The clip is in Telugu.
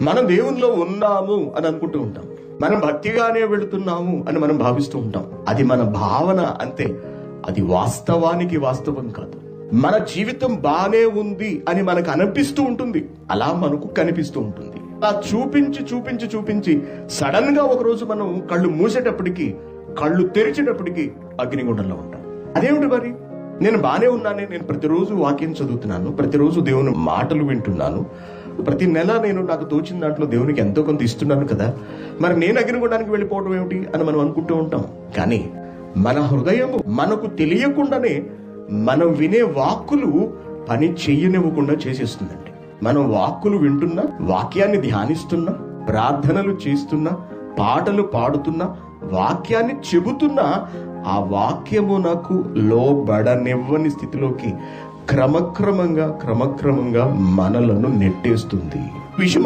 మనం దేవునిలో ఉన్నాము అని అనుకుంటూ ఉంటాం. మనం భక్తిగానే వెళుతున్నాము అని మనం భావిస్తూ ఉంటాం. అది మన భావన అంతే, అది వాస్తవానికి వాస్తవం కాదు. మన జీవితం బానే ఉంది అని మనకు అనిపిస్తూ ఉంటుంది, అలా మనకు కనిపిస్తూ ఉంటుంది. అలా చూపించి చూపించి చూపించి సడన్ గా ఒకరోజు మనం కళ్ళు మూసేటప్పటికి, కళ్ళు తెరిచేటప్పటికి అగ్నిగుండంలో ఉంటాం. అదేమిటి మరి? నేను బానే ఉన్నానే, నేను ప్రతిరోజు వాక్యం చదువుతున్నాను, ప్రతిరోజు దేవుని మాటలు వింటున్నాను, ప్రతి నెల నేను నాకు తోచిన దాంట్లో దేవునికి ఎంతో కొంత ఇస్తున్నాను కదా, మరి నేను అగ్నిగుండానికి వెళ్ళిపోవడం ఏమిటి అని మనం అనుకుంటూ ఉంటాం. కానీ మన హృదయము మనకు తెలియకుండానే మనం వినే వాక్కులు పని చెయ్యనివ్వకుండా చేసేస్తుందండి. మనం వాక్కులు వింటున్నా, వాక్యాన్ని ధ్యానిస్తున్నా, ప్రార్థనలు చేస్తున్నా, పాటలు పాడుతున్నా, వాక్యాన్ని చెబుతున్నా, ఆ వాక్యమునకు లోబడనివ్వని స్థితిలోకి క్రమక్రమంగా మనలను నెట్టేస్తుంది. విషయం